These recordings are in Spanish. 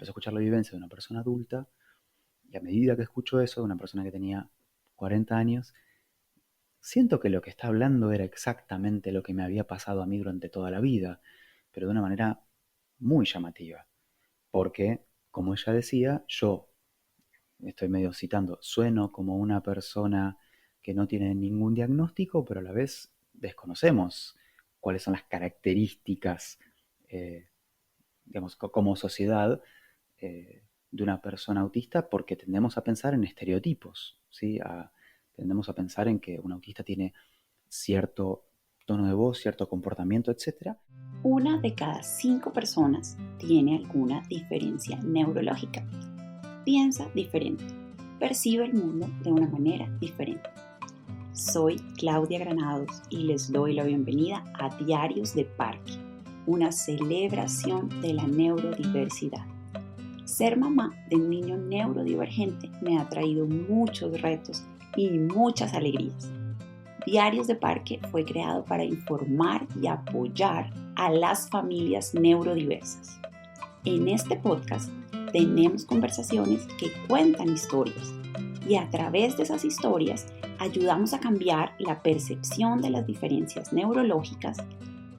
empiezo a escuchar la vivencia de una persona adulta, y a medida que escucho eso de una persona que tenía 40 años, siento que lo que está hablando era exactamente lo que me había pasado a mí durante toda la vida, pero de una manera muy llamativa. Porque, como ella decía, yo, estoy medio citando, sueno como una persona que no tiene ningún diagnóstico, pero a la vez desconocemos cuáles son las características, eh, digamos, como sociedad, de una persona autista, porque tendemos a pensar en estereotipos, ¿sí? Tendemos a pensar en que un autista tiene cierto tono de voz, cierto comportamiento, etcétera. Una de cada 5 personas tiene alguna diferencia neurológica. Piensa diferente, percibe el mundo de una manera diferente. Soy Claudia Granados y les doy la bienvenida a Diarios de Parque, una celebración de la neurodiversidad. Ser mamá de un niño neurodivergente me ha traído muchos retos y muchas alegrías. Diarios de Parque fue creado para informar y apoyar a las familias neurodiversas. En este podcast tenemos conversaciones que cuentan historias y a través de esas historias ayudamos a cambiar la percepción de las diferencias neurológicas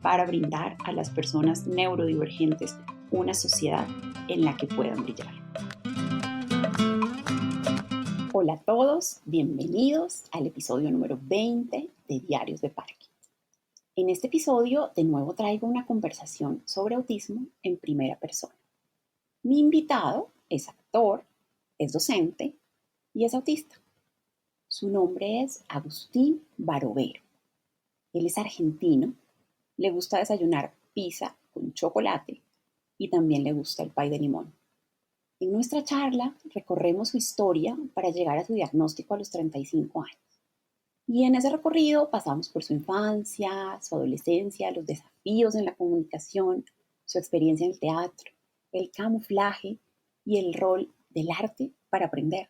para brindar a las personas neurodivergentes una sociedad en la que puedan brillar. Hola a todos, bienvenidos al episodio número 20 de Diarios de Parque. En este episodio de nuevo traigo una conversación sobre autismo en primera persona. Mi invitado es actor, es docente y es autista. Su nombre es Agustín Barovero. Él es argentino, le gusta desayunar pizza con chocolate y también le gusta el pay de limón. En nuestra charla recorremos su historia para llegar a su diagnóstico a los 35 años. Y en ese recorrido pasamos por su infancia, su adolescencia, los desafíos en la comunicación, su experiencia en el teatro, el camuflaje y el rol del arte para aprender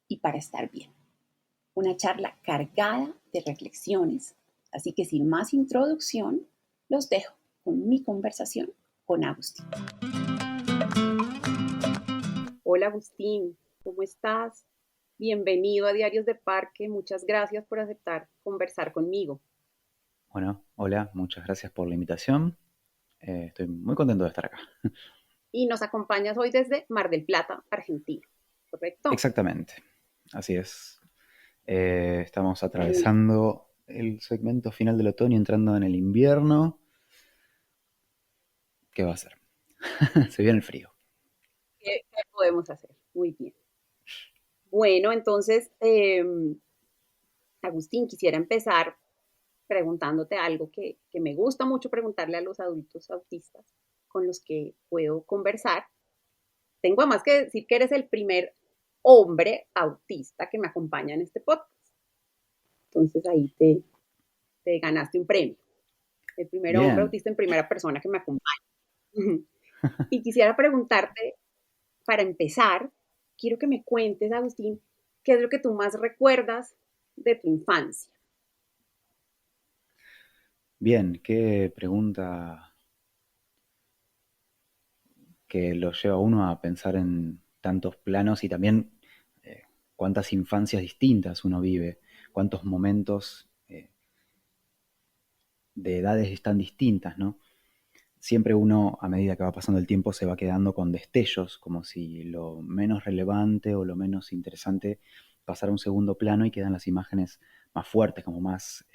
y para estar bien. Una charla cargada de reflexiones, así que sin más introducción, los dejo con mi conversación con Agustín. Hola Agustín, ¿cómo estás? Bienvenido a Diarios de Parque, muchas gracias por aceptar conversar conmigo. Bueno, hola, muchas gracias por la invitación. Estoy muy contento de estar acá. Y nos acompañas hoy desde Mar del Plata, Argentina, ¿correcto? Exactamente, así es. Estamos Muy atravesando el segmento final del otoño, entrando en el invierno. ¿Qué va a ser? Se viene el frío. ¿Qué podemos hacer? Muy bien. Bueno, entonces, Agustín, quisiera empezar preguntándote algo que me gusta mucho preguntarle a los adultos autistas con los que puedo conversar. Tengo además que decir que eres el primer hombre autista que me acompaña en este podcast. Entonces ahí te ganaste un premio. El primer hombre Bien, autista en primera persona que me acompaña. Y quisiera preguntarte, para empezar, quiero que me cuentes, Agustín, qué es lo que tú más recuerdas de tu infancia. bien, qué pregunta que lo lleva a uno a pensar en tantos planos y también cuántas infancias distintas uno vive, cuántos momentos de edades tan distintas, ¿no? Siempre uno, a medida que va pasando el tiempo, se va quedando con destellos, como si lo menos relevante o lo menos interesante pasara a un segundo plano y quedan las imágenes más fuertes, como más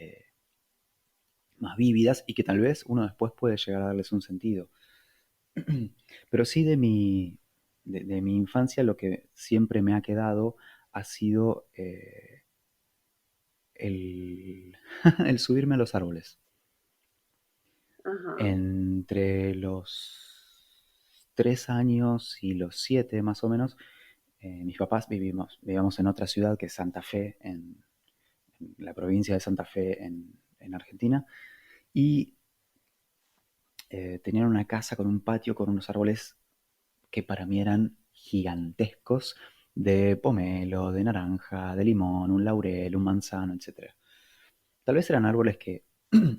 vívidas y que tal vez uno después puede llegar a darles un sentido. Pero sí de mi infancia lo que siempre me ha quedado ha sido el, el subirme a los árboles. Ajá, Entre los 3 años y los 7 más o menos, mis papás vivíamos en otra ciudad que es Santa Fe, en la provincia de Santa Fe en Argentina, y tenían una casa con un patio con unos árboles que para mí eran gigantescos, de pomelo, de naranja, de limón, un laurel, un manzano, etcétera. Tal vez eran árboles que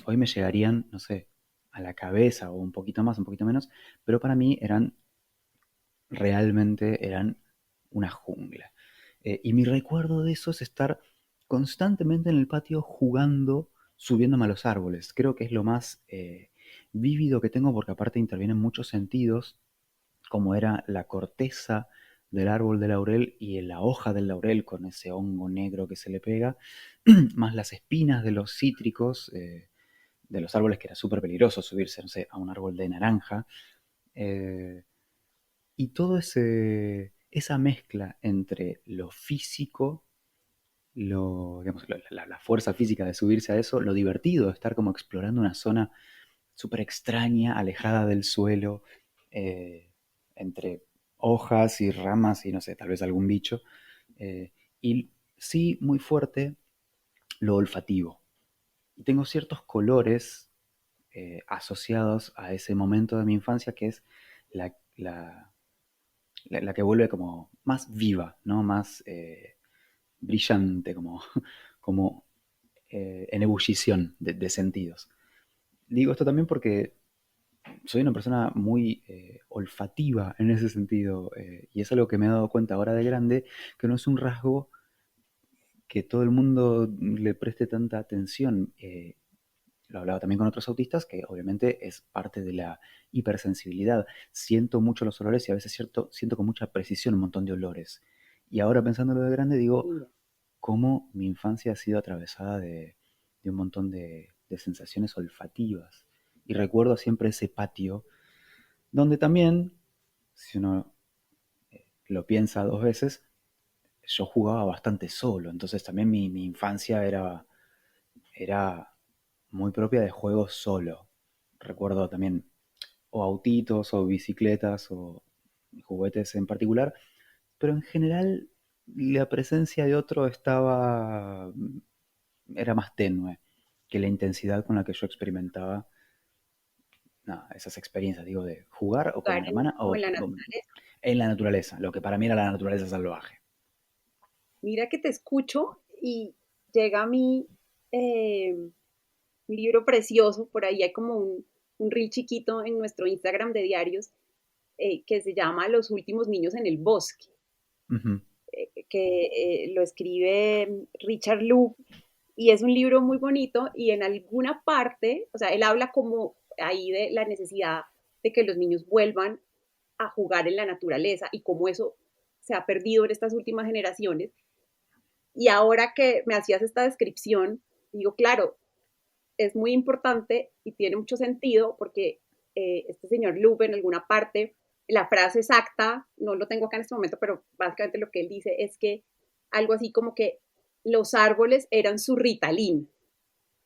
hoy me llegarían, no sé, a la cabeza o un poquito más, un poquito menos, pero para mí eran realmente eran una jungla. Y mi recuerdo de eso es estar constantemente en el patio jugando, subiéndome a los árboles. Creo que es lo más vívido que tengo porque aparte intervienen muchos sentidos, como era la corteza del árbol de laurel y la hoja del laurel con ese hongo negro que se le pega, más las espinas de los cítricos, de los árboles que era súper peligroso subirse, no sé, a un árbol de naranja. eh, y todo esa mezcla entre lo físico, digamos, la fuerza física de subirse a eso, lo divertido de estar como explorando una zona súper extraña, alejada del suelo, eh, entre hojas y ramas y no sé, tal vez algún bicho. eh, y sí, muy fuerte, lo olfativo. Y tengo ciertos colores asociados a ese momento de mi infancia que es la que vuelve como más viva, ¿no? Más brillante, como en ebullición de sentidos. Digo esto también porque soy una persona muy olfativa en ese sentido, y es algo que me he dado cuenta ahora de grande, que no es un rasgo que todo el mundo le preste tanta atención. Lo hablaba también con otros autistas, que obviamente es parte de la hipersensibilidad. Siento mucho los olores y a veces siento con mucha precisión un montón de olores. Y ahora pensándolo de grande digo, Mira, cómo mi infancia ha sido atravesada de un montón de sensaciones olfativas. Y recuerdo siempre ese patio, donde también, si uno lo piensa dos veces, yo jugaba bastante solo. Entonces también mi infancia era muy propia de juegos solo. Recuerdo también o autitos o bicicletas o juguetes en particular, pero en general la presencia de otro era más tenue que la intensidad con la que yo experimentaba nada, esas experiencias, digo, de jugar o con jugar mi hermana como en o la naturaleza. en la naturaleza, lo que para mí era la naturaleza salvaje. Mira que te escucho y llega a mí un libro precioso, por ahí hay como un reel chiquito en nuestro Instagram de diarios que se llama Los últimos niños en el bosque, Ujú. que lo escribe Richard Loup y es un libro muy bonito y en alguna parte, o sea, él habla como ahí de la necesidad de que los niños vuelvan a jugar en la naturaleza y cómo eso se ha perdido en estas últimas generaciones. Y ahora que me hacías esta descripción, digo, claro, es muy importante y tiene mucho sentido porque este señor Lube en alguna parte, la frase exacta, no lo tengo acá en este momento, pero básicamente lo que él dice es que algo así como que los árboles eran su Ritalin,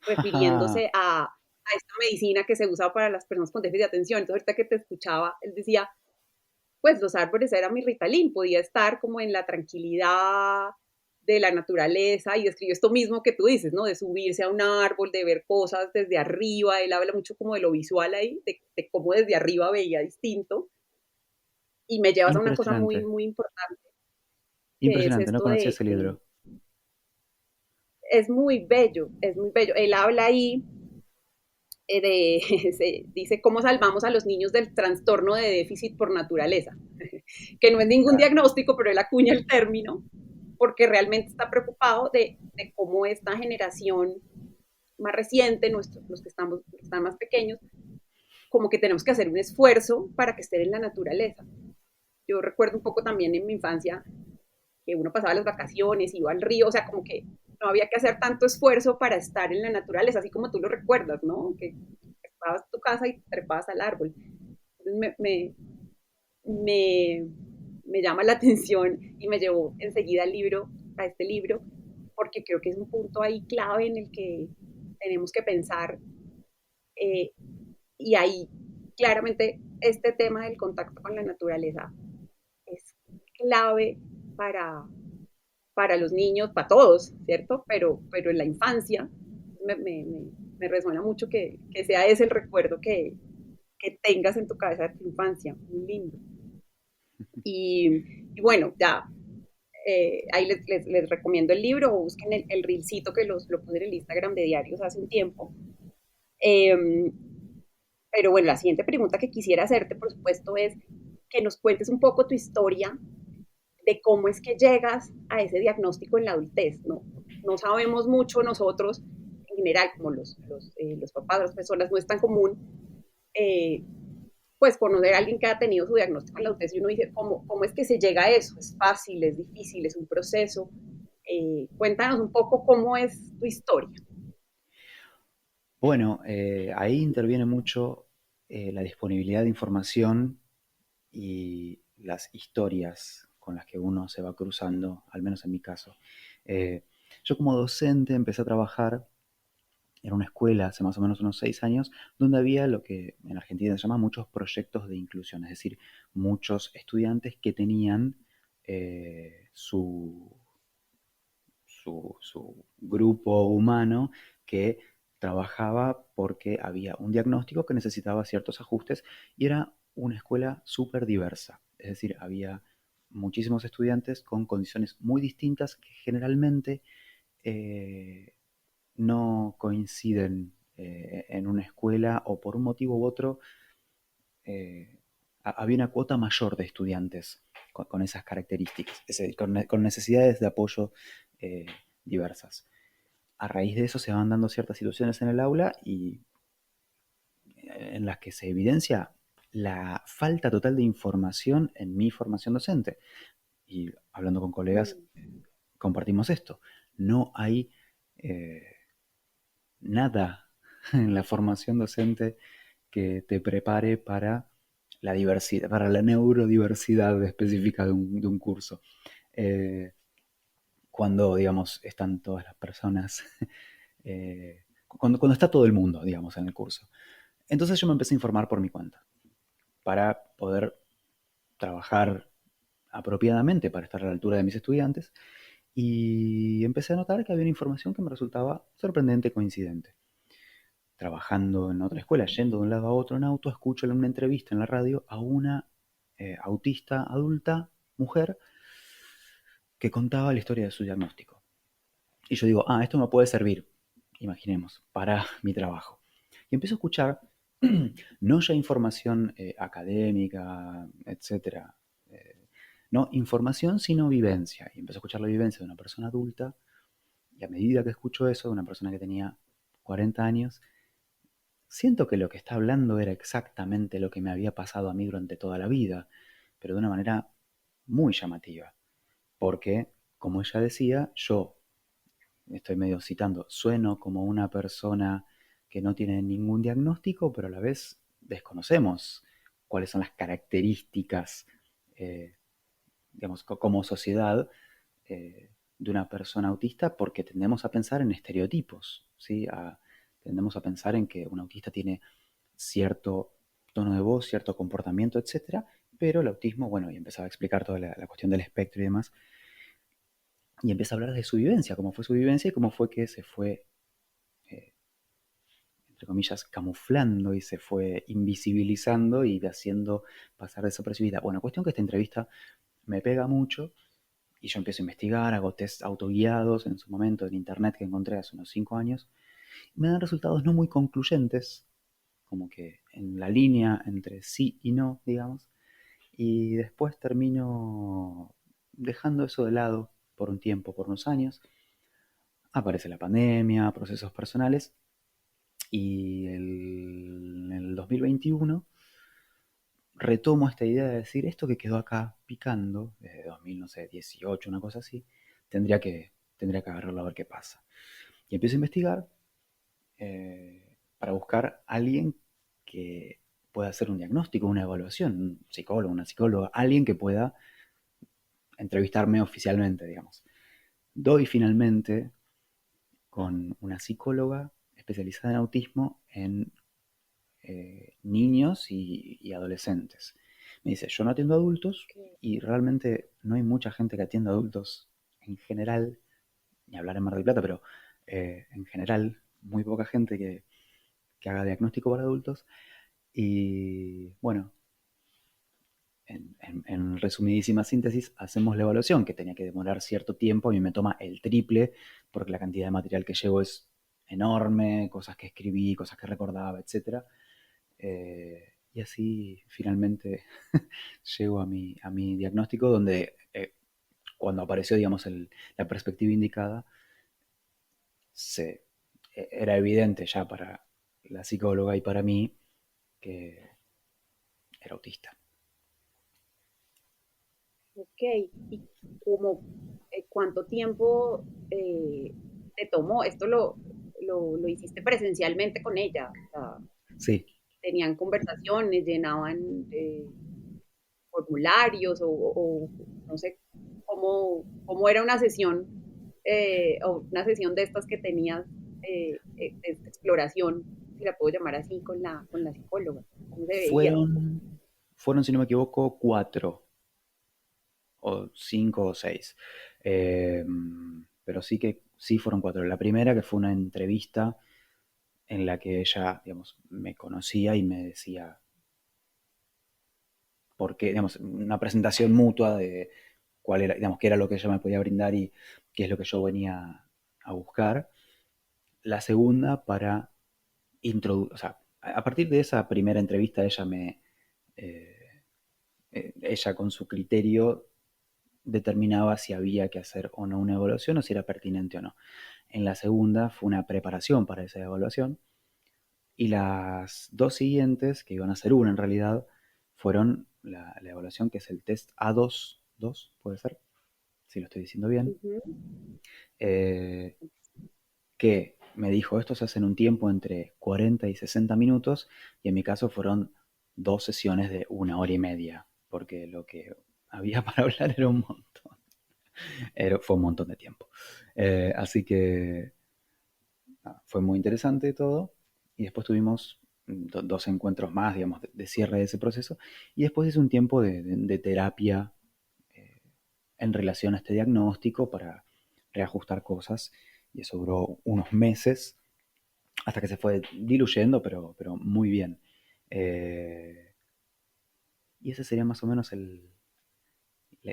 refiriéndose a esta medicina que se usa para las personas con déficit de atención. Entonces ahorita que te escuchaba, él decía, pues los árboles eran mi Ritalin, podía estar como en la tranquilidad de la naturaleza y describió esto mismo que tú dices, ¿no? De subirse a un árbol, de ver cosas desde arriba, él habla mucho como de lo visual ahí, de cómo desde arriba veía distinto y me llevas a una cosa muy, Impresionante, muy importante, que es impresionante, no esto conocía ese libro. es muy bello, es muy bello. Él habla ahí se dice cómo salvamos a los niños del trastorno de déficit por naturaleza, que no es ningún Claro, diagnóstico, pero él acuña el término porque realmente está preocupado de cómo esta generación más reciente, los que están más pequeños, como que tenemos que hacer un esfuerzo para que estén en la naturaleza. Yo recuerdo un poco también en mi infancia que uno pasaba las vacaciones, iba al río, o sea, como que no había que hacer tanto esfuerzo para estar en la naturaleza, así como tú lo recuerdas, ¿no? Que estabas en tu casa y trepabas al árbol. Entonces me, me llama la atención y me llevó enseguida al libro, a este libro, porque creo que es un punto ahí clave en el que tenemos que pensar eh, y ahí claramente este tema del contacto con la naturaleza es clave para, para los niños, para todos, ¿cierto? Pero en la infancia me resuena mucho que sea ese el recuerdo que tengas en tu cabeza de tu infancia, muy lindo. Y bueno, ya ahí les recomiendo el libro o busquen el reelcito que lo puse en el Instagram de Diarios hace un tiempo. Eh, pero bueno, la siguiente pregunta que quisiera hacerte, por supuesto, es, que nos cuentes un poco tu historia de cómo es que llegas a ese diagnóstico en la adultez. No sabemos mucho nosotros, en general, como los papás, las personas, no es tan común, eh, pues conocer a alguien que ha tenido su diagnóstico en la adultez y uno dice, ¿cómo es que se llega a eso? ¿Es fácil? ¿Es difícil? ¿Es un proceso? Cuéntanos un poco cómo es tu historia. Bueno, ahí interviene mucho la disponibilidad de información y las historias con las que uno se va cruzando, al menos en mi caso. Eh, yo como docente empecé a trabajar en una escuela hace más o menos unos 6 años, donde había lo que en Argentina se llama muchos proyectos de inclusión, es decir, muchos estudiantes que tenían su grupo humano que trabajaba porque había un diagnóstico que necesitaba ciertos ajustes y era una escuela súper diversa. Es decir, había muchísimos estudiantes con condiciones muy distintas que generalmente eh, no coinciden en una escuela o por un motivo u otro eh, había una cuota mayor de estudiantes con esas características, es decir, con necesidades de apoyo eh, diversas. A raíz de eso se van dando ciertas situaciones en el aula y en las que se evidencia la falta total de información en mi formación docente. Y hablando con colegas, Mm, compartimos esto. No hay eh, nada en la formación docente que te prepare para la diversidad, para la neurodiversidad específica de un curso. Eh, cuando, digamos, están todas las personas, cuando está todo el mundo, digamos, en el curso. Entonces yo me empecé a informar por mi cuenta para poder trabajar apropiadamente, para estar a la altura de mis estudiantes, y empecé a notar que había una información que me resultaba sorprendente, coincidente. Trabajando en otra escuela, yendo de un lado a otro en auto, escucho en una entrevista en la radio a una autista adulta, mujer, que contaba la historia de su diagnóstico. Y yo digo, esto me puede servir, imaginemos, para mi trabajo. Y empiezo a escuchar no ya información académica, etcétera, no información, sino vivencia. Y empiezo a escuchar la vivencia de una persona adulta, y a medida que escucho eso, de una persona que tenía 40 años, siento que lo que está hablando era exactamente lo que me había pasado a mí durante toda la vida, pero de una manera muy llamativa. Porque, como ella decía, yo estoy medio citando, sueno como una persona que no tiene ningún diagnóstico, pero a la vez desconocemos cuáles son las características, eh, digamos, como sociedad de una persona autista, porque tendemos a pensar en estereotipos, ¿sí? Tendemos a pensar en que un autista tiene cierto tono de voz, cierto comportamiento, etcétera, pero el autismo, bueno, y empezaba a explicar toda la cuestión del espectro y demás, y empieza a hablar de su vivencia, cómo fue su vivencia y cómo fue que se fue, eh, entre comillas, camuflando y se fue invisibilizando y haciendo pasar desapercibida. Bueno, cuestión que esta entrevista me pega mucho y yo empiezo a investigar, hago test autoguiados en su momento en internet que encontré hace unos 5 años, y me dan resultados no muy concluyentes, como que en la línea entre sí y no, digamos, y después termino dejando eso de lado por un tiempo, por unos años. Aparece la pandemia, procesos personales, y en el 2021 retomo esta idea de decir, esto que quedó acá picando, desde 2018, una cosa así, tendría que agarrarlo a ver qué pasa. Y empiezo a investigar para buscar a alguien que pueda hacer un diagnóstico, una evaluación, un psicólogo, una psicóloga, alguien que pueda entrevistarme oficialmente, digamos. Doy finalmente con una psicóloga especializada en autismo en niños y adolescentes. Me dice, yo no atiendo adultos ok. y realmente no hay mucha gente que atienda adultos en general, ni hablar en Mar del Plata, pero en general, muy poca gente que haga diagnóstico para adultos. Y bueno, en resumidísima síntesis, hacemos la evaluación, que tenía que demorar cierto tiempo, a mí me toma el triple, porque la cantidad de material que llevo es enorme, cosas que escribí, cosas que recordaba, etcétera. Y así finalmente llego a mi diagnóstico donde cuando apareció, digamos, la perspectiva indicada, se, era evidente ya para la psicóloga y para mí que era autista. Ok, ¿y cómo, cuánto tiempo te tomó? Esto lo hiciste presencialmente con ella. O sea, Sí, tenían conversaciones, llenaban formularios o no sé cómo era una sesión o una sesión de estas que tenías de esta exploración, si la puedo llamar así, con la psicóloga. ¿Cómo se veía? fueron, si no me equivoco, cuatro o cinco o seis. Eh, pero sí que sí fueron cuatro. La primera que fue una entrevista en la que ella, digamos, me conocía y me decía por qué, digamos, una presentación mutua de cuál era, digamos, qué era lo que ella me podía brindar y qué es lo que yo venía a buscar. La segunda para introducir, o sea, a partir de esa primera entrevista eh, ella con su criterio determinaba si había que hacer o no una evaluación o si era pertinente o no. En la segunda fue una preparación para esa evaluación y las dos siguientes, que iban a ser una en realidad, fueron la evaluación que es el test A2, puede ser, si lo estoy diciendo bien, Ujú. eh, que me dijo, esto se hace en un tiempo entre 40 y 60 minutos y en mi caso fueron dos sesiones de una hora y media, porque lo que había para hablar era un montón. Fue un montón de tiempo. Así que fue muy interesante todo. Y después tuvimos dos encuentros más, digamos, de cierre de ese proceso. Y después hice un tiempo de terapia eh, en relación a este diagnóstico para reajustar cosas. Y eso duró unos meses hasta que se fue diluyendo, pero muy bien. Eh, y ese sería más o menos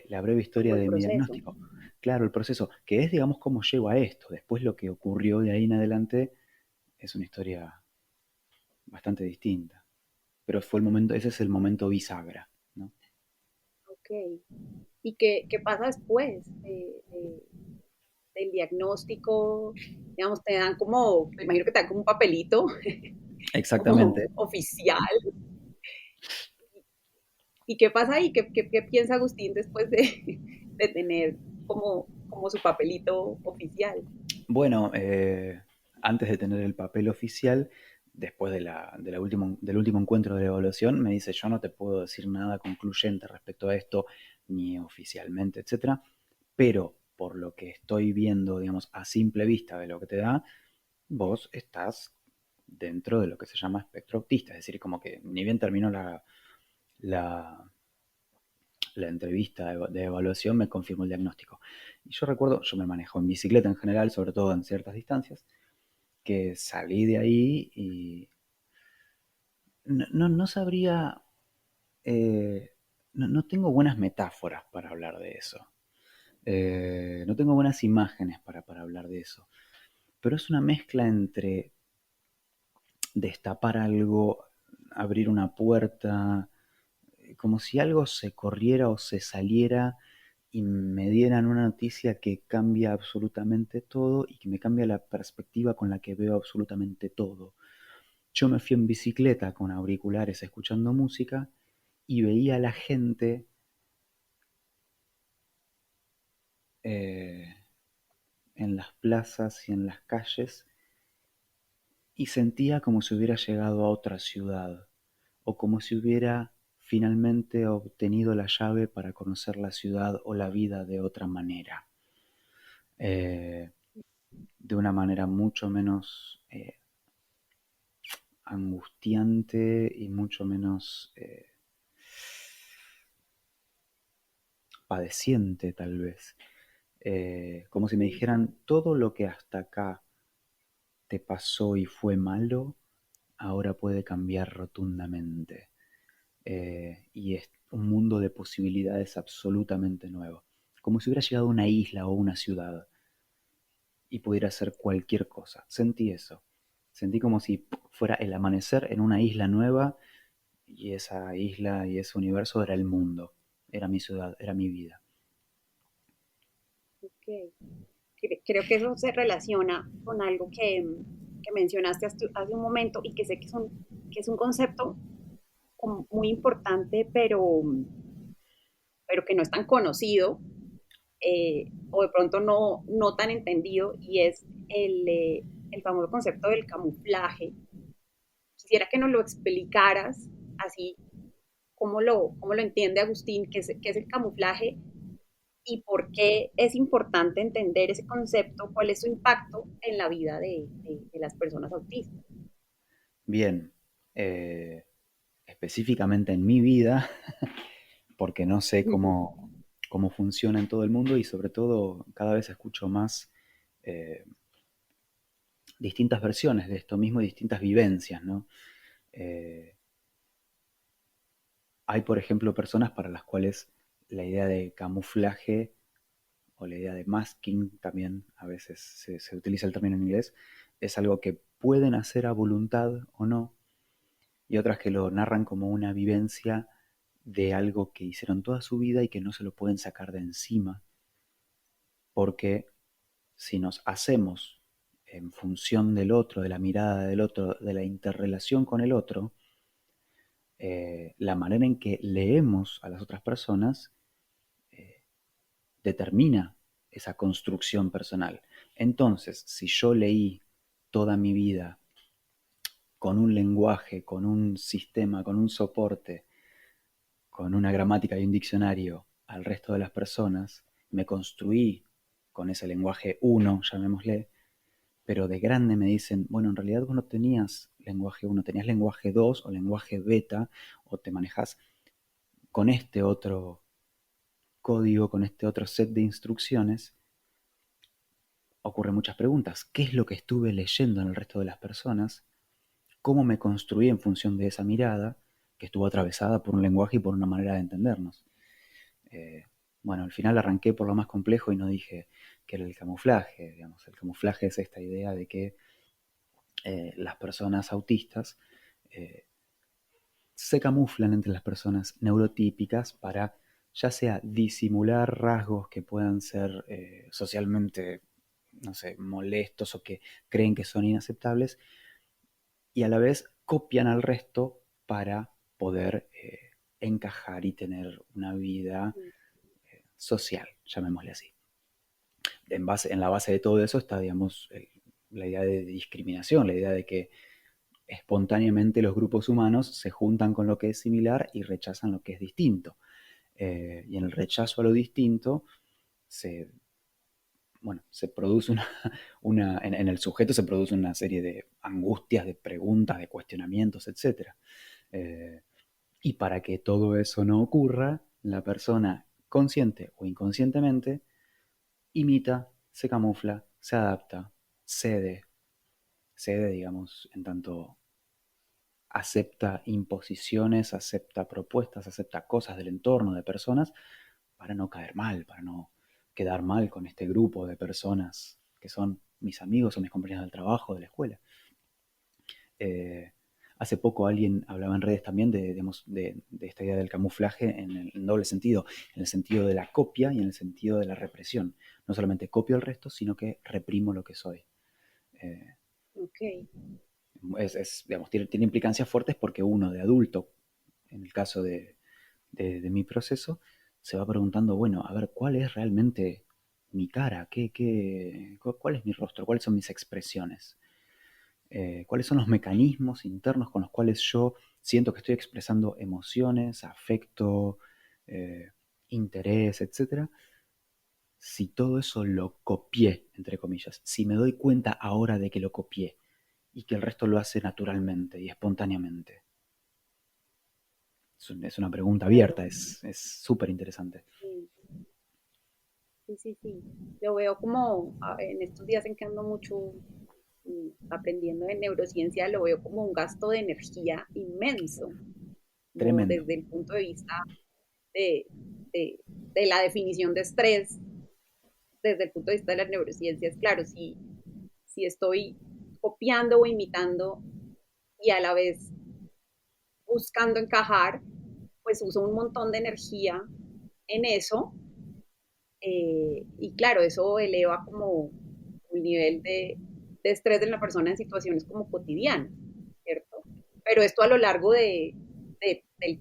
la breve historia Como el de mi proceso. diagnóstico. Claro, el proceso, que es, digamos, cómo llego a esto. Después lo que ocurrió de ahí en adelante es una historia bastante distinta. Pero fue el momento, ese es el momento bisagra, ¿no? Ok. ¿Y qué pasa después del diagnóstico? Digamos, te dan como, me imagino que te dan como un papelito, como Exactamente. oficial. ¿Y qué pasa ahí? ¿Qué piensa Agustín después de tener como su papelito oficial? Bueno, antes de tener el papel oficial, después del último encuentro de evaluación, me dice, yo no te puedo decir nada concluyente respecto a esto, ni oficialmente, etcétera, pero por lo que estoy viendo, digamos, a simple vista de lo que te da, vos estás dentro de lo que se llama espectro autista, es decir, como que ni bien terminó la, la entrevista de evaluación, me confirmó el diagnóstico. Y yo recuerdo, yo me manejo en bicicleta en general, sobre todo en ciertas distancias, que salí de ahí y no sabría, eh, no tengo buenas metáforas para hablar de eso. No tengo buenas imágenes para hablar de eso. Pero es una mezcla entre destapar algo, abrir una puerta, como si algo se corriera o se saliera y me dieran una noticia que cambia absolutamente todo y que me cambia la perspectiva con la que veo absolutamente todo. Yo me fui en bicicleta con auriculares escuchando música y veía a la gente eh, en las plazas y en las calles y sentía como si hubiera llegado a otra ciudad o como si hubiera finalmente obtenido la llave para conocer la ciudad o la vida de otra manera. Eh, de una manera mucho menos angustiante y mucho menos padeciente tal vez. Como si me Sí. dijeran todo lo que hasta acá te pasó y fue malo, ahora puede cambiar rotundamente. Y es un mundo de posibilidades absolutamente nuevo. Como si hubiera llegado a una isla o una ciudad y pudiera hacer cualquier cosa. Sentí eso. Sentí como si fuera el amanecer en una isla nueva y esa isla y ese universo era el mundo, era mi ciudad, era mi vida. Ok. Creo que eso se relaciona con algo que mencionaste hace un momento y que sé que es un concepto como muy importante, pero que no es tan conocido o de pronto no tan entendido, y es el famoso concepto del camuflaje. Quisiera que nos lo explicaras así, cómo lo entiende Agustín, qué es el camuflaje y por qué es importante entender ese concepto, cuál es su impacto en la vida de las personas autistas. Bien, específicamente en mi vida, porque no sé cómo funciona en todo el mundo y sobre todo cada vez escucho más eh, distintas versiones de esto mismo y distintas vivencias, ¿no? Eh, Hay, por ejemplo, personas para las cuales la idea de camuflaje o la idea de masking también, a veces se utiliza el término en inglés, es algo que pueden hacer a voluntad o no, y otras que lo narran como una vivencia de algo que hicieron toda su vida y que no se lo pueden sacar de encima, porque si nos hacemos en función del otro, de la mirada del otro, de la interrelación con el otro, la manera en que leemos a las otras personas eh, determina esa construcción personal. Entonces, si yo leí toda mi vida con un lenguaje, con un sistema, con un soporte, con una gramática y un diccionario al resto de las personas, me construí con ese lenguaje uno, llamémosle, pero de grande me dicen, bueno, en realidad vos no tenías lenguaje uno, tenías lenguaje 2 o lenguaje beta, o te manejas con este otro código, con este otro set de instrucciones, ocurren muchas preguntas. ¿Qué es lo que estuve leyendo en el resto de las personas? ¿Cómo me construí en función de esa mirada que estuvo atravesada por un lenguaje y por una manera de entendernos? Eh, bueno, al final arranqué por lo más complejo y no dije que era el camuflaje. Digamos. El camuflaje es esta idea de que las personas autistas eh, se camuflan entre las personas neurotípicas para ya sea disimular rasgos que puedan ser socialmente, no sé, molestos o que creen que son inaceptables, y a la vez copian al resto para poder encajar y tener una vida social, llamémosle así. En la base de todo eso está, digamos, la idea de discriminación, la idea de que espontáneamente los grupos humanos se juntan con lo que es similar y rechazan lo que es distinto. Y en el rechazo a lo distinto se, bueno, se produce en el sujeto se produce una serie de angustias, de preguntas, de cuestionamientos, etcétera. Eh, y para que todo eso no ocurra, la persona, consciente o inconscientemente, imita, se camufla, se adapta, cede, cede, digamos, en tanto acepta imposiciones, acepta propuestas, acepta cosas del entorno, de personas, para no caer mal, para no quedar mal con este grupo de personas que son mis amigos o mis compañeros del trabajo, de la escuela. Eh, Hace poco alguien hablaba en redes también digamos, de esta idea del camuflaje en doble sentido, en el sentido de la copia y en el sentido de la represión. No solamente copio el resto, sino que reprimo lo que soy. Eh, Ok. digamos, tiene implicancias fuertes porque uno de adulto, en el caso de mi proceso, se va preguntando, bueno, a ver, ¿cuál es realmente mi cara? ¿Cuál es mi rostro? ¿Cuáles son mis expresiones? ¿Cuáles son los mecanismos internos con los cuales yo siento que estoy expresando emociones, afecto, eh, interés, etcétera? Si todo eso lo copié, entre comillas, si me doy cuenta ahora de que lo copié y que el resto lo hace naturalmente y espontáneamente. Es una pregunta Claro. abierta, es súper interesante. Sí, sí, sí, sí. Lo veo como en estos días en que ando mucho aprendiendo de neurociencia, lo veo como un gasto de energía inmenso, como Tremendo. desde el punto de vista de, de la definición de estrés, desde el punto de vista de las neurociencias. Claro, si estoy copiando o imitando y a la vez buscando encajar, pues uso un montón de energía en eso. Y claro, eso eleva como el nivel de estrés de la persona en situaciones como cotidianas, ¿cierto? Pero esto a lo largo del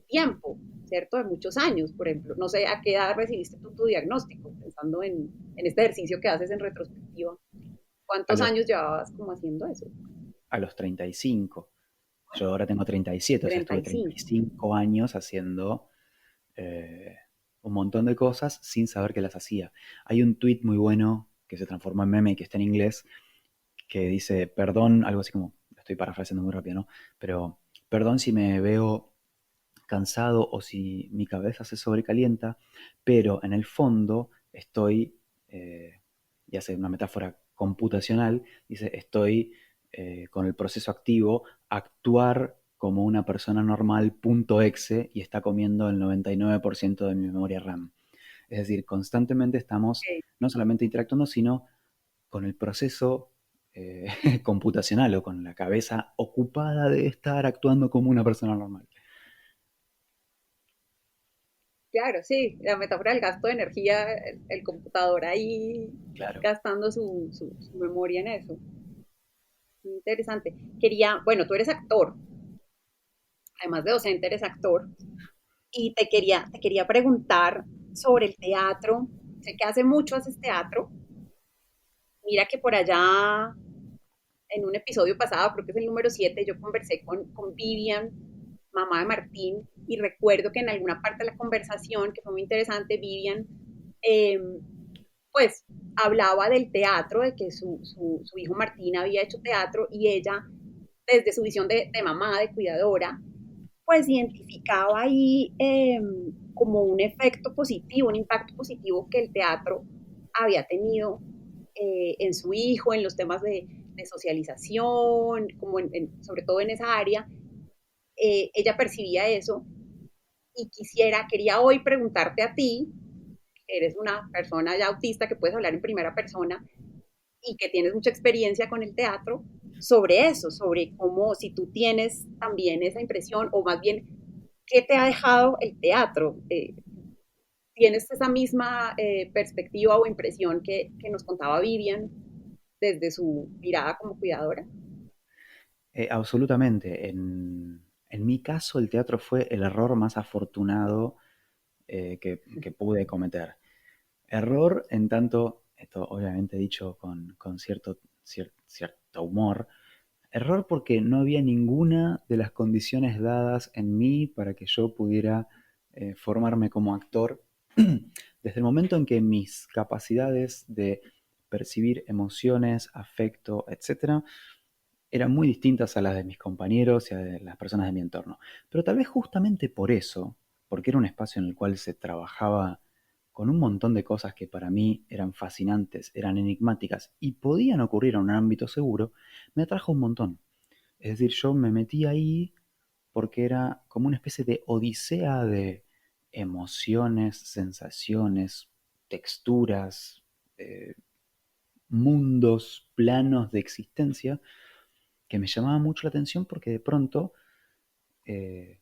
tiempo, ¿cierto? De muchos años, por ejemplo. No sé a qué edad recibiste tú tu diagnóstico, pensando en este ejercicio que haces en retrospectiva. A ¿Cuántos los, años llevabas como haciendo eso? a los 35. Yo ahora tengo 37, o sea, Treinta estuve y cinco. 35 años haciendo eh, un montón de cosas sin saber que las hacía. Hay un tweet muy bueno que se transformó en meme y que está en inglés, que dice, perdón, algo así como, estoy parafraseando muy rápido, ¿no? Pero perdón si me veo cansado o si mi cabeza se sobrecalienta, pero en el fondo estoy, y hace una metáfora computacional, dice, estoy con el proceso activo, actuar como una persona normal, punto exe, y está comiendo el 99% de mi memoria RAM. Es decir, constantemente estamos Okay. no solamente interactuando, sino con el proceso computacional o con la cabeza ocupada de estar actuando como una persona normal. Claro, sí, la metáfora del gasto de energía, el computador ahí Claro. gastando su memoria en eso. Interesante. Quería, bueno, tú eres actor, además de docente, eres actor, y te quería preguntar sobre el teatro. Sé que hace mucho haces teatro. Mira que por allá, en un episodio pasado, creo que es el número 7, yo conversé con Vivian, mamá de Martín, y recuerdo que en alguna parte de la conversación, que fue muy interesante, Vivian, eh, pues hablaba del teatro, de que su hijo Martín había hecho teatro y ella, desde su visión de mamá, de cuidadora, pues identificaba ahí como un efecto positivo, un impacto positivo que el teatro había tenido en su hijo, en los temas de socialización, como sobre todo en esa área. Ella percibía eso y quería hoy preguntarte a ti, eres una persona ya autista que puedes hablar en primera persona y que tienes mucha experiencia con el teatro, sobre eso, sobre cómo si tú tienes también esa impresión o más bien, ¿qué te ha dejado el teatro? ¿Tienes esa misma perspectiva o impresión que nos contaba Vivian desde su mirada como cuidadora? Absolutamente. En mi caso, el teatro fue el error más afortunado que pude cometer. Error en tanto, esto obviamente dicho con cierto humor, error porque no había ninguna de las condiciones dadas en mí para que yo pudiera formarme como actor. Desde el momento en que mis capacidades de percibir emociones, afecto, etcétera, eran muy distintas a las de mis compañeros y a de las personas de mi entorno. Pero tal vez justamente por eso, porque era un espacio en el cual se trabajaba con un montón de cosas que para mí eran fascinantes, eran enigmáticas y podían ocurrir en un ámbito seguro, me atrajo un montón. Es decir, yo me metí ahí porque era como una especie de odisea de emociones, sensaciones, texturas, eh, mundos, planos de existencia que me llamaba mucho la atención porque de pronto eh,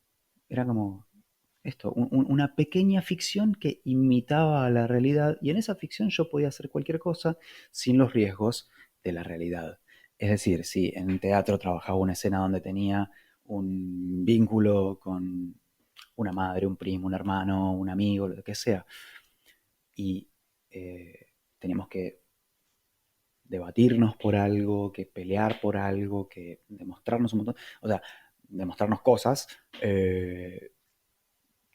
era como esto, una pequeña ficción que imitaba a la realidad y en esa ficción yo podía hacer cualquier cosa sin los riesgos de la realidad. Es decir, si en teatro trabajaba una escena donde tenía un vínculo con una madre, un primo, un hermano, un amigo, lo que sea, y teníamos que debatirnos por algo, que pelear por algo, que demostrarnos un montón, o sea, demostrarnos cosas,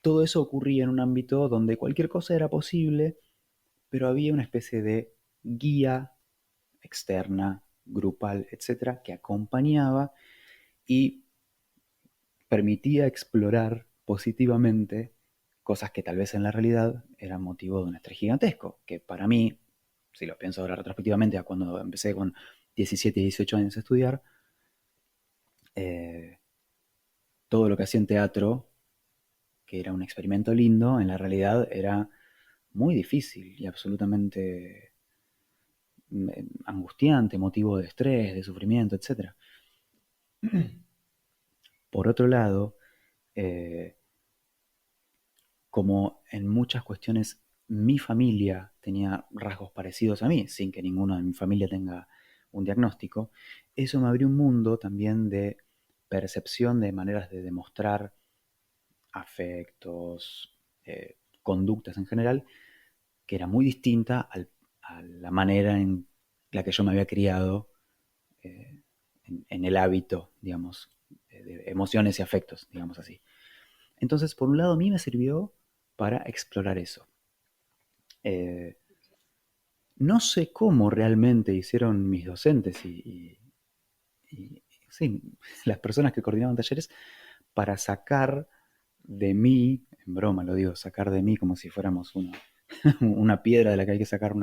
todo eso ocurría en un ámbito donde cualquier cosa era posible, pero había una especie de guía externa, grupal, etcétera, que acompañaba y permitía explorar positivamente cosas que tal vez en la realidad eran motivo de un estrés gigantesco, que para mí, si lo pienso ahora retrospectivamente, a cuando empecé con 17 y 18 años a estudiar, eh, todo lo que hacía en teatro, que era un experimento lindo, en la realidad era muy difícil y absolutamente angustiante, motivo de estrés, de sufrimiento, etcétera. Por otro lado, eh, como en muchas cuestiones mi familia tenía rasgos parecidos a mí, sin que ninguno de mi familia tenga un diagnóstico, eso me abrió un mundo también de percepción de maneras de demostrar afectos, conductas en general, que era muy distinta a la manera en la que yo me había criado, en el hábito, digamos, de emociones y afectos, digamos así. Entonces, por un lado, a mí me sirvió para explorar eso. Eh, no sé cómo realmente hicieron mis docentes y, sí, las personas que coordinaban talleres para sacar de mí, en broma lo digo, sacar de mí como si fuéramos una piedra de la que hay que sacar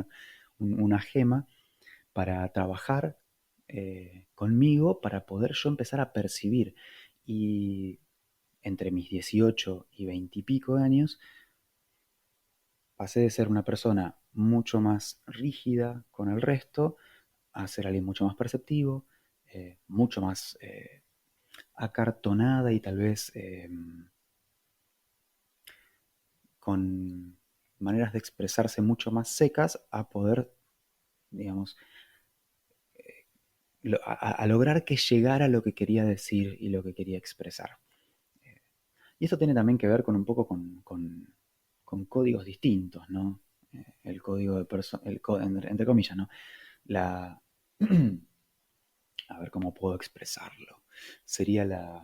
una gema, para trabajar conmigo, para poder yo empezar a percibir. Y entre mis 18 y 20 y pico de años, pasé de ser una persona mucho más rígida con el resto a ser alguien mucho más perceptivo, mucho más acartonada y tal vez con maneras de expresarse mucho más secas a poder, digamos, a lograr que llegara lo que quería decir y lo que quería expresar. Y eso tiene también que ver con un poco con códigos distintos, ¿no? El código de persona, entre comillas, ¿no? La, a ver cómo puedo expresarlo. Sería la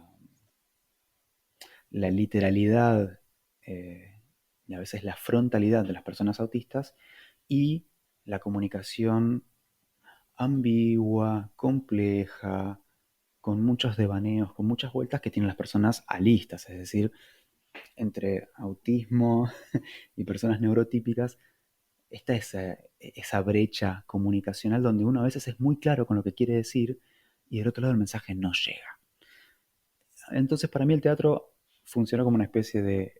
literalidad y a veces la frontalidad de las personas autistas y la comunicación ambigua, compleja, con muchos devaneos, con muchas vueltas que tienen las personas alistas, es decir, entre autismo y personas neurotípicas, está esa brecha comunicacional donde uno a veces es muy claro con lo que quiere decir y del otro lado el mensaje no llega. Entonces para mí el teatro funcionó como una especie de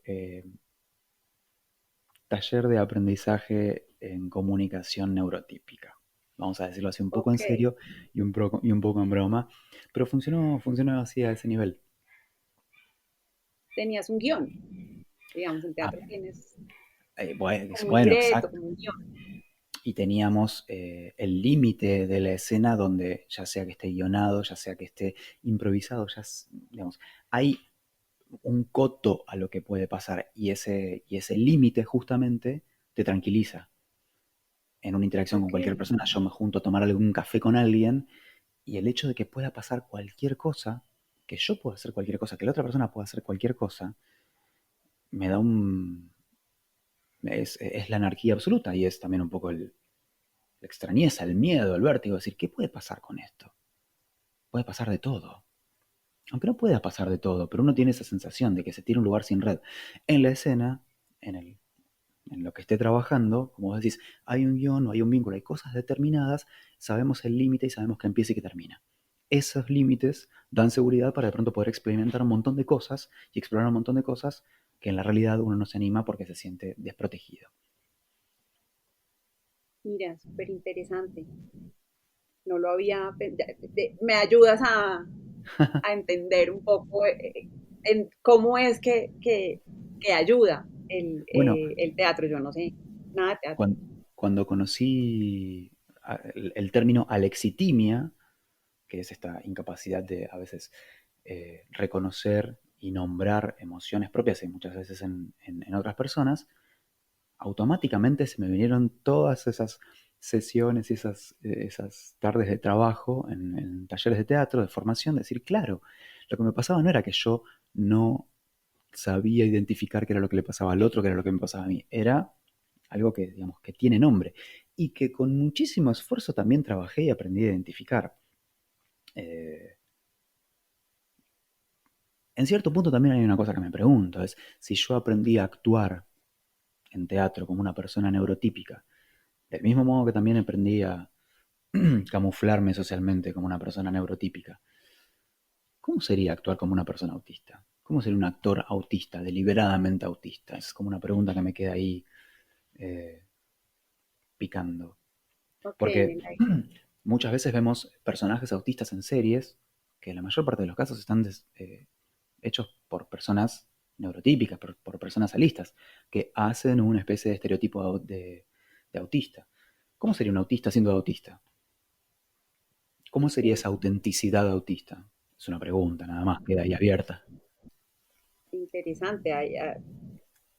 taller de aprendizaje en comunicación neurotípica. Vamos a decirlo así un poco en Ok, serio y un poco en broma, pero funcionó así a ese nivel. tenías un guión, digamos, en Ah, teatro tienes como un bueno, libreto, exacto. como un guión. Y teníamos el límite de la escena donde ya sea que esté guionado, ya sea que esté improvisado, digamos, hay un coto a lo que puede pasar y ese límite justamente te tranquiliza. En una interacción con Ok, cualquier persona, yo me junto a tomar algún café con alguien y el hecho de que pueda pasar cualquier cosa, que yo pueda hacer cualquier cosa, que la otra persona pueda hacer cualquier cosa, me da un... es la anarquía absoluta y es también un poco la extrañeza, el miedo, el vértigo, decir, ¿qué puede pasar con esto? Puede pasar de todo. Aunque no pueda pasar de todo, pero uno tiene esa sensación de que se tiene un lugar sin red. En la escena, en lo que esté trabajando, como vos decís, hay un guión o hay un vínculo, hay cosas determinadas, sabemos el límite y sabemos que empieza y que termina. Esos límites dan seguridad para de pronto poder experimentar un montón de cosas y explorar un montón de cosas que en la realidad uno no se anima porque se siente desprotegido. mira, súper interesante. No lo había, me ayudas a entender un poco en cómo es que ayuda Bueno, el teatro. Yo no sé nada de teatro. cuando, cuando conocí el término alexitimia, que es esta incapacidad de a veces reconocer y nombrar emociones propias y muchas veces en otras personas, automáticamente se me vinieron todas esas sesiones y esas tardes de trabajo en talleres de teatro, de formación, decir, claro, lo que me pasaba no era que yo no sabía identificar qué era lo que le pasaba al otro, qué era lo que me pasaba a mí, era algo que, digamos, que tiene nombre y que con muchísimo esfuerzo también trabajé y aprendí a identificar. Eh, en cierto punto también hay una cosa que me pregunto, es si yo aprendí a actuar en teatro como una persona neurotípica, del mismo modo que también aprendí a camuflarme socialmente como una persona neurotípica, ¿cómo sería actuar como una persona autista? ¿Cómo sería un actor autista, deliberadamente autista? Es como una pregunta que me queda ahí eh, picando. Ok, en Porque el aire. muchas veces vemos personajes autistas en series que en la mayor parte de los casos están hechos por personas neurotípicas, por personas alistas, que hacen una especie de estereotipo de autista. ¿Cómo sería un autista siendo autista? ¿Cómo sería esa Interesante. autenticidad autista? Es una pregunta, nada más, queda ahí abierta. Interesante. Hay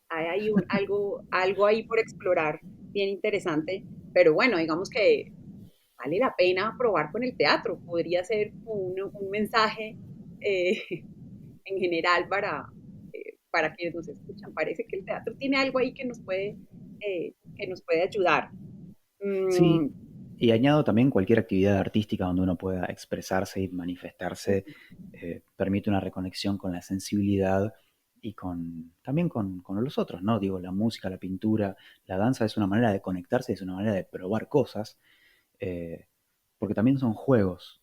algo ahí por explorar, bien interesante. Pero bueno, digamos que vale la pena probar con el teatro. Podría ser un mensaje eh, en general para quienes nos escuchan. Parece que el teatro tiene algo ahí que nos puede ayudar. Sí, Mm, y añado también cualquier actividad artística donde uno pueda expresarse y manifestarse, permite una reconexión con la sensibilidad y también con los otros, ¿no? Digo, la música, la pintura, la danza es una manera de conectarse, es una manera de probar cosas, eh, porque también son juegos.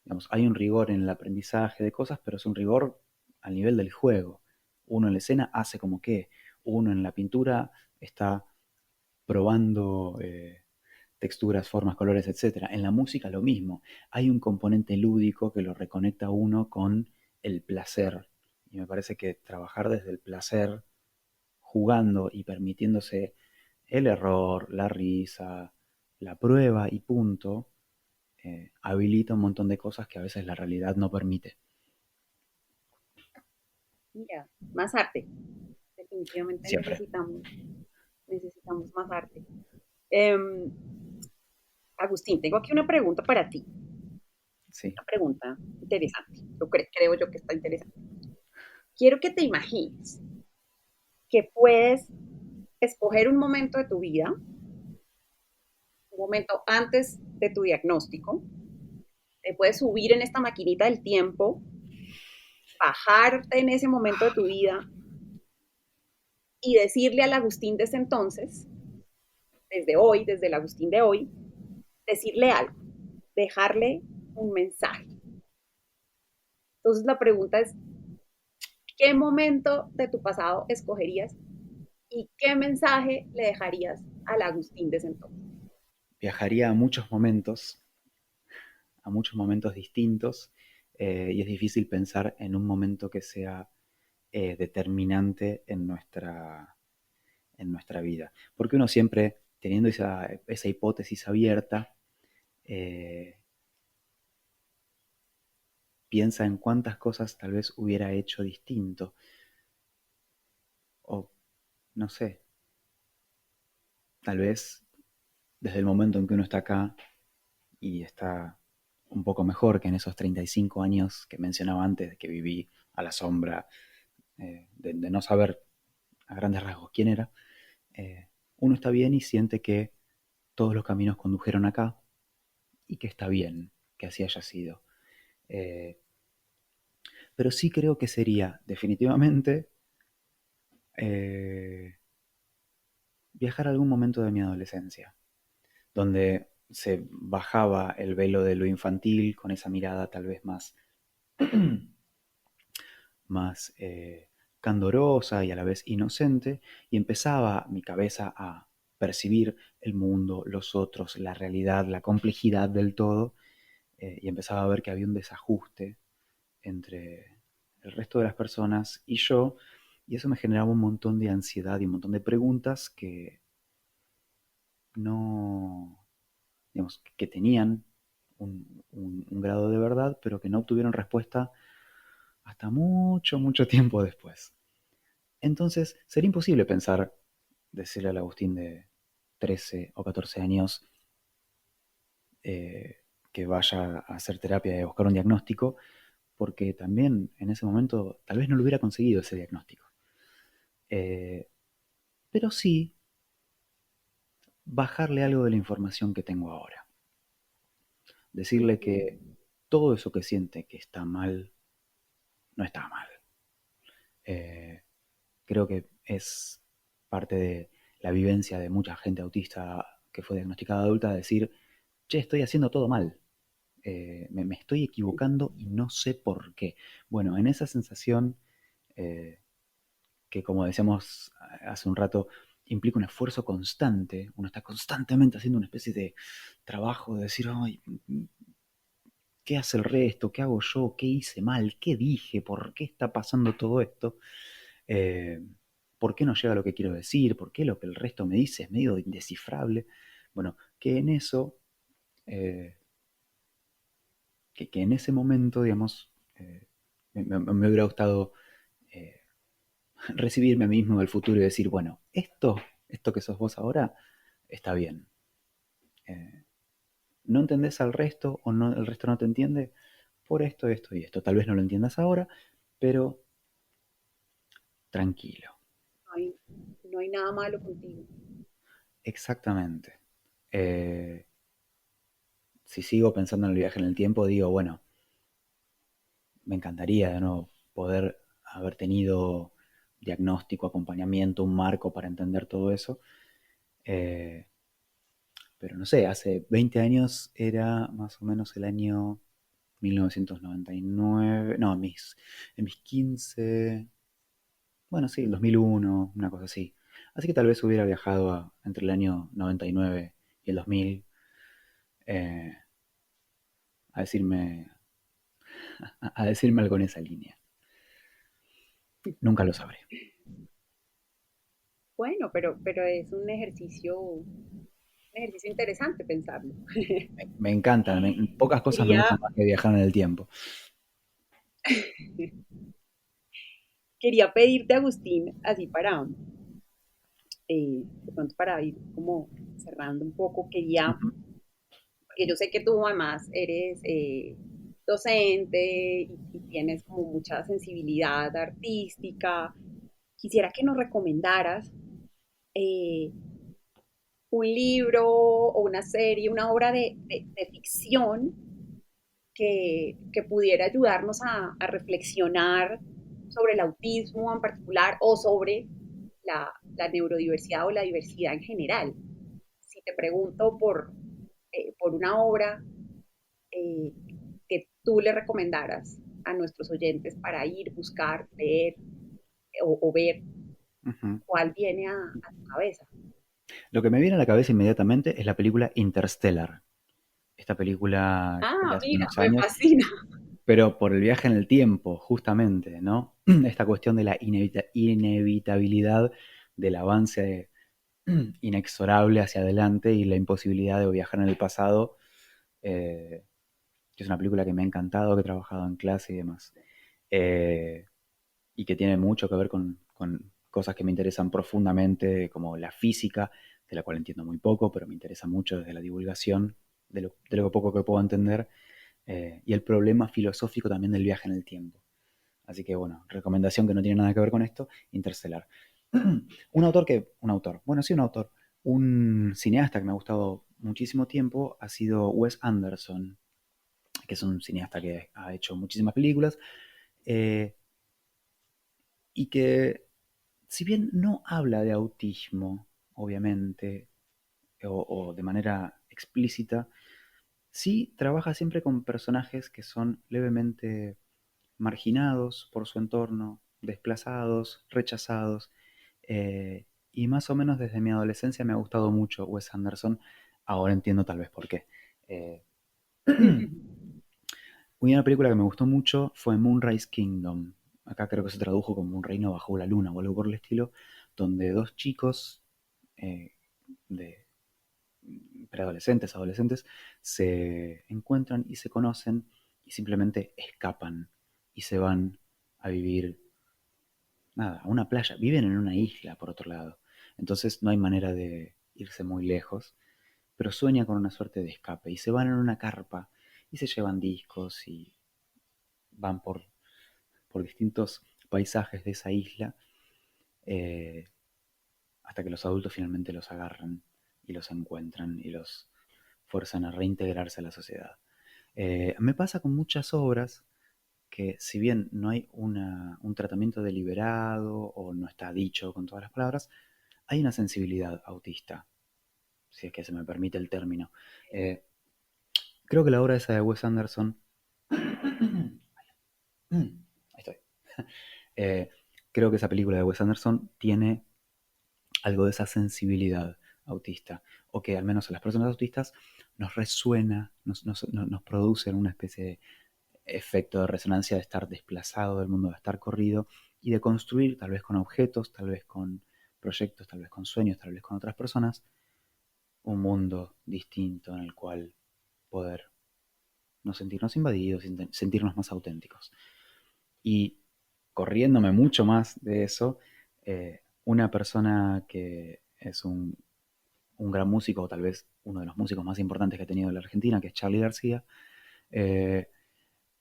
Digamos, hay un rigor en el aprendizaje de cosas, pero es un rigor al nivel del juego. Uno en la escena hace como que, uno en la pintura está probando texturas, formas, colores, etcétera. En la música lo mismo. Hay un componente lúdico que lo reconecta a uno con el placer. Y me parece que trabajar desde el placer, jugando y permitiéndose el error, la risa, la prueba y punto, habilita un montón de cosas que a veces la realidad no permite. mira, más arte. Definitivamente Siempre. necesitamos más arte. Em, Agustín, tengo aquí una pregunta para ti. Sí. Una pregunta interesante. Creo yo que está interesante. Quiero que te imagines que puedes escoger un momento de tu vida, un momento antes de tu diagnóstico, te puedes subir en esta maquinita del tiempo, bajarte en ese momento de tu vida y decirle al Agustín de ese entonces, desde hoy, desde el Agustín de hoy, decirle algo, dejarle un mensaje. Entonces la pregunta es, ¿qué momento de tu pasado escogerías y qué mensaje le dejarías al Agustín de ese entonces? Viajaría a muchos momentos distintos, y es difícil pensar en un momento que sea determinante en nuestra vida. Porque uno siempre, teniendo esa hipótesis abierta, eh, piensa en cuántas cosas tal vez hubiera hecho distinto. O, no sé, tal vez desde el momento en que uno está acá y está un poco mejor que en esos 35 años que mencionaba antes, de que viví a la sombra, de no saber a grandes rasgos quién era, uno está bien y siente que todos los caminos condujeron acá y que está bien que así haya sido. Eh, pero sí creo que sería definitivamente eh, viajar a algún momento de mi adolescencia, donde se bajaba el velo de lo infantil con esa mirada tal vez más candorosa y a la vez inocente, y empezaba mi cabeza a percibir el mundo, los otros, la realidad, la complejidad del todo, y empezaba a ver que había un desajuste entre el resto de las personas y yo, y eso me generaba un montón de ansiedad y un montón de preguntas que no, digamos, que tenían un grado de verdad, pero que no obtuvieron respuesta hasta mucho, mucho tiempo después. Entonces, sería imposible pensar, decirle al Agustín de 13 o 14 años, que vaya a hacer terapia y a buscar un diagnóstico, porque también en ese momento tal vez no lo hubiera conseguido ese diagnóstico. Eh, pero sí bajarle algo de la información que tengo ahora. Decirle que todo eso que siente que está mal, no está mal. Eh, Creo que es parte de la vivencia de mucha gente autista que fue diagnosticada adulta, decir, che, estoy haciendo todo mal, me estoy equivocando y no sé por qué. Bueno, en esa sensación, eh, que como decíamos hace un rato, implica un esfuerzo constante, uno está constantemente haciendo una especie de trabajo de decir, ay, ¿qué hace el resto? ¿Qué hago yo? ¿Qué hice mal? ¿Qué dije? ¿Por qué está pasando todo esto? Eh, ¿Por qué no llega lo que quiero decir? ¿Por qué lo que el resto me dice es medio indescifrable? Bueno, que en eso, eh, que en ese momento, digamos, me hubiera gustado eh, recibirme a mí mismo del futuro y decir, bueno, esto que sos vos ahora, está bien. Eh, no entendés al resto o no, el resto no te entiende por esto, esto y esto. Tal vez no lo entiendas ahora, pero tranquilo. No hay, no hay nada malo contigo. Exactamente. Eh, si sigo pensando en el viaje en el tiempo, digo, bueno, me encantaría de nuevo poder haber tenido diagnóstico, acompañamiento, un marco para entender todo eso. Eh, pero no sé, hace 20 años era más o menos el año 1999, no, en mis 15, bueno, sí, el 2001, una cosa así. Así que tal vez hubiera viajado entre el año 99 y el 2000 eh, a decirme, a decirme algo en esa línea. Nunca lo sabré. Bueno, pero es un ejercicio interesante pensarlo. Me encanta, pocas cosas me Quería, gustan más que viajar en el tiempo. quería pedirte, Agustín, así de pronto para ir como cerrando un poco, quería, Ujú. porque yo sé que tú además eres docente y tienes como mucha sensibilidad artística. Quisiera que nos recomendaras eh, un libro o una serie, una obra de ficción que pudiera ayudarnos a reflexionar sobre el autismo en particular o sobre la neurodiversidad o la diversidad en general. Si te pregunto por una obra eh, que tú le recomendaras a nuestros oyentes para ir, buscar, leer o ver, Ujú. ¿cuál viene a tu cabeza? Lo que me viene a la cabeza inmediatamente es la película Interstellar. Esta película de Ah, hace mira, unos me años, fascina. pero por el viaje en el tiempo, justamente, ¿no? Esta cuestión de la inevitabilidad del avance inexorable hacia adelante y la imposibilidad de viajar en el pasado, eh, que es una película que me ha encantado, que he trabajado en clase y demás. Eh, y que tiene mucho que ver con cosas que me interesan profundamente, como la física, de la cual entiendo muy poco, pero me interesa mucho desde la divulgación, de lo poco que puedo entender, y el problema filosófico también del viaje en el tiempo. Así que bueno, recomendación que no tiene nada que ver con esto, Interstellar. Bueno, sí, un autor, un cineasta que me ha gustado muchísimo tiempo ha sido Wes Anderson, que es un cineasta que ha hecho muchísimas películas, eh, y que si bien no habla de autismo, obviamente, o de manera explícita, sí trabaja siempre con personajes que son levemente marginados por su entorno, desplazados, rechazados. Y más o menos desde mi adolescencia me ha gustado mucho Wes Anderson. Ahora entiendo tal vez por qué. Eh, una película que me gustó mucho fue Moonrise Kingdom. Acá creo que se tradujo como Un reino bajo la luna o algo por el estilo, donde dos chicos eh, de preadolescentes, adolescentes, se encuentran y se conocen y simplemente escapan y se van a vivir, nada, a una playa. Viven en una isla, por otro lado. Entonces no hay manera de irse muy lejos, pero sueña con una suerte de escape y se van en una carpa y se llevan discos y van por distintos paisajes de esa isla, eh, hasta que los adultos finalmente los agarran y los encuentran y los fuerzan a reintegrarse a la sociedad. Me pasa con muchas obras que si bien no hay un tratamiento deliberado o no está dicho con todas las palabras, hay una sensibilidad autista, si es que se me permite el término. Eh, Creo que la obra esa de Wes Anderson, ahí estoy. Eh, Creo que esa película de Wes Anderson tiene algo de esa sensibilidad autista. o que al menos a las personas autistas nos resuena, nos produce una especie de efecto de resonancia de estar desplazado del mundo, de estar corrido y de construir, tal vez con objetos, tal vez con proyectos, tal vez con sueños, tal vez con otras personas, un mundo distinto en el cual poder no sentirnos invadidos, sentirnos más auténticos. Y corriéndome mucho más de eso, una persona que es un gran músico, o tal vez uno de los músicos más importantes que ha tenido la Argentina, que es Charly García, eh,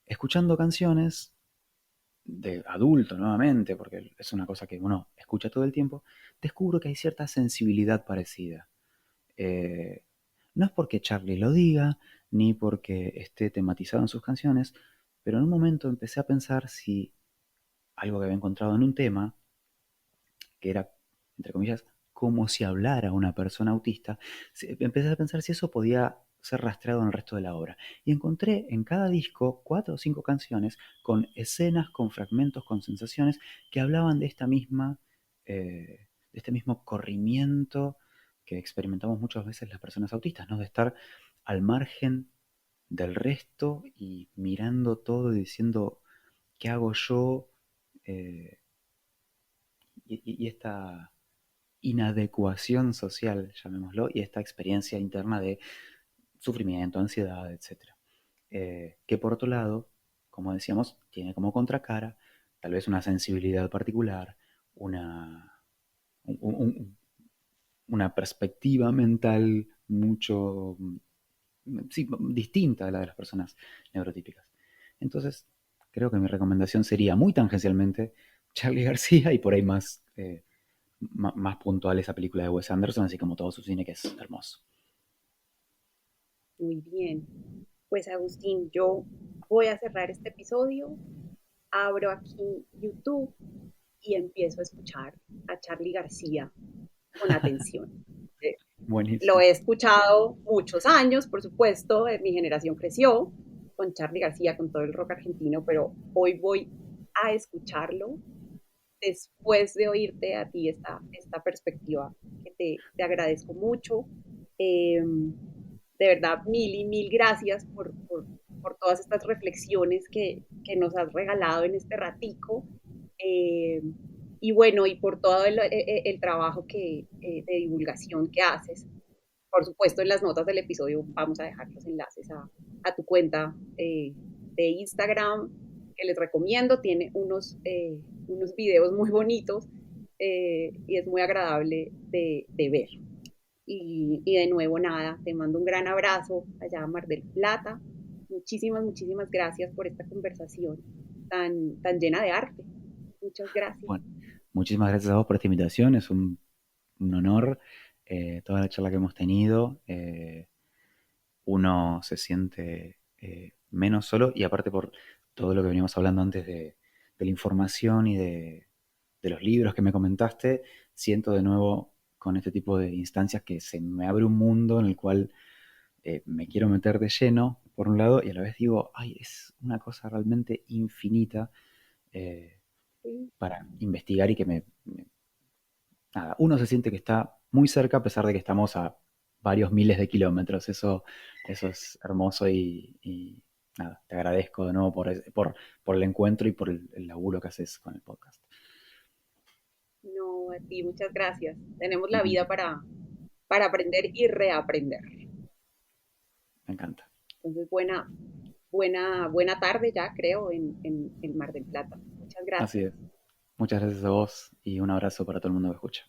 escuchando canciones de adulto nuevamente, porque es una cosa que uno escucha todo el tiempo, descubro que hay cierta sensibilidad parecida. Eh, no es porque Charlie lo diga, ni porque esté tematizado en sus canciones, pero en un momento empecé a pensar si algo que había encontrado en un tema, que era, entre comillas, como si hablara una persona autista, empecé a pensar si eso podía ser rastreado en el resto de la obra. Y encontré en cada disco 4 o 5 canciones con escenas, con fragmentos, con sensaciones que hablaban de esta misma, de este mismo corrimiento que experimentamos muchas veces las personas autistas, ¿no? De estar al margen del resto y mirando todo y diciendo, ¿qué hago yo? Eh, y esta inadecuación social, llamémoslo, y esta experiencia interna de sufrimiento, ansiedad, etcétera. Que por otro lado, como decíamos, tiene como contracara tal vez una sensibilidad particular, una, un- una perspectiva mental mucho sí, distinta de la de las personas neurotípicas. Entonces, creo que mi recomendación sería muy tangencialmente Charlie García y por ahí más, más puntual esa película de Wes Anderson, así como todo su cine que es hermoso. Muy bien. Pues Agustín, yo voy a cerrar este episodio, abro aquí YouTube y empiezo a escuchar a Charly García con atención. Eh, Lo Buenísimo. he escuchado muchos años, por supuesto, mi generación creció con Charly García, con todo el rock argentino, pero hoy voy a escucharlo después de oírte a ti esta perspectiva, que te agradezco mucho. De verdad, mil y mil gracias por todas estas reflexiones que nos has regalado en este ratico. Eh, y bueno, y por todo el trabajo de divulgación que haces. Por supuesto, en las notas del episodio vamos a dejar los enlaces a tu cuenta de Instagram, que les recomiendo. Tiene unos videos muy bonitos y es muy agradable de ver. Y de nuevo, nada, te mando un gran abrazo allá a Mar del Plata. Muchísimas, muchísimas gracias por esta conversación tan llena de arte. Muchas gracias. Bueno, muchísimas gracias a vos por esta invitación, es un honor toda la charla que hemos tenido. Uno se siente menos solo y aparte por todo lo que veníamos hablando antes de la información y de los libros que me comentaste, siento de nuevo con este tipo de instancias que se me abre un mundo en el cual me quiero meter de lleno, por un lado, y a la vez digo, ay, es una cosa realmente infinita eh, Sí. para investigar y que nada, uno se siente que está muy cerca a pesar de que estamos a varios miles de kilómetros. Eso es hermoso y nada, te agradezco de nuevo por el encuentro y por el laburo que haces con el podcast. No, a ti, muchas gracias. Tenemos la Ujú. vida para aprender y reaprender. Me encanta. Entonces, buena tarde ya, creo, en el Mar del Plata. Muchas Así gracias. es. Muchas gracias a vos y un abrazo para todo el mundo que escucha.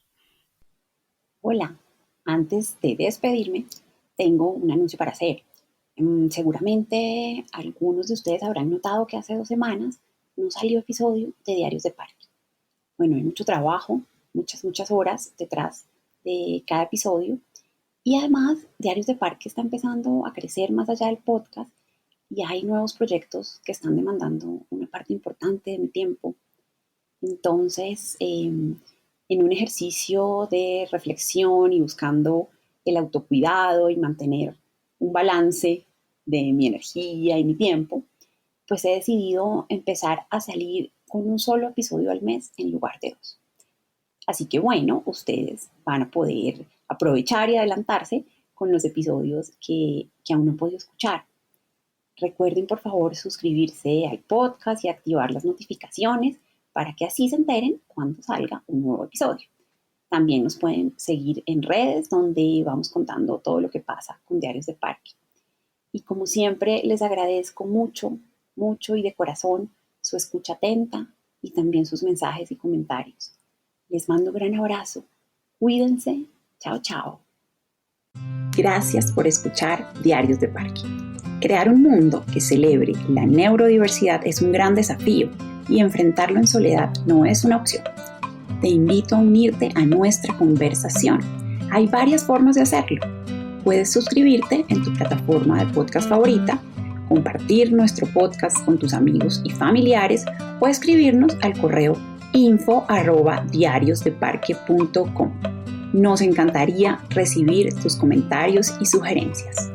Hola, antes de despedirme, tengo un anuncio para hacer. Seguramente algunos de ustedes habrán notado que hace 2 semanas no salió episodio de Diarios de Parque. Bueno, hay mucho trabajo, muchas horas detrás de cada episodio. Y además, Diarios de Parque está empezando a crecer más allá del podcast y hay nuevos proyectos que están demandando una parte importante de mi tiempo. Entonces, en un ejercicio de reflexión y buscando el autocuidado y mantener un balance de mi energía y mi tiempo, pues he decidido empezar a salir con un solo episodio al mes en lugar de 2. Así que bueno, ustedes van a poder aprovechar y adelantarse con los episodios que aún no han podido escuchar. Recuerden por favor suscribirse al podcast y activar las notificaciones para que así se enteren cuando salga un nuevo episodio. También nos pueden seguir en redes donde vamos contando todo lo que pasa con Diarios de Parque. Y como siempre les agradezco mucho, mucho y de corazón su escucha atenta y también sus mensajes y comentarios. Les mando un gran abrazo. Cuídense. Chao, chao. Gracias por escuchar Diarios de Parque. Crear un mundo que celebre la neurodiversidad es un gran desafío y enfrentarlo en soledad no es una opción. Te invito a unirte a nuestra conversación. Hay varias formas de hacerlo. Puedes suscribirte en tu plataforma de podcast favorita, compartir nuestro podcast con tus amigos y familiares o escribirnos al correo info@diariosdeparque.com. Nos encantaría recibir tus comentarios y sugerencias.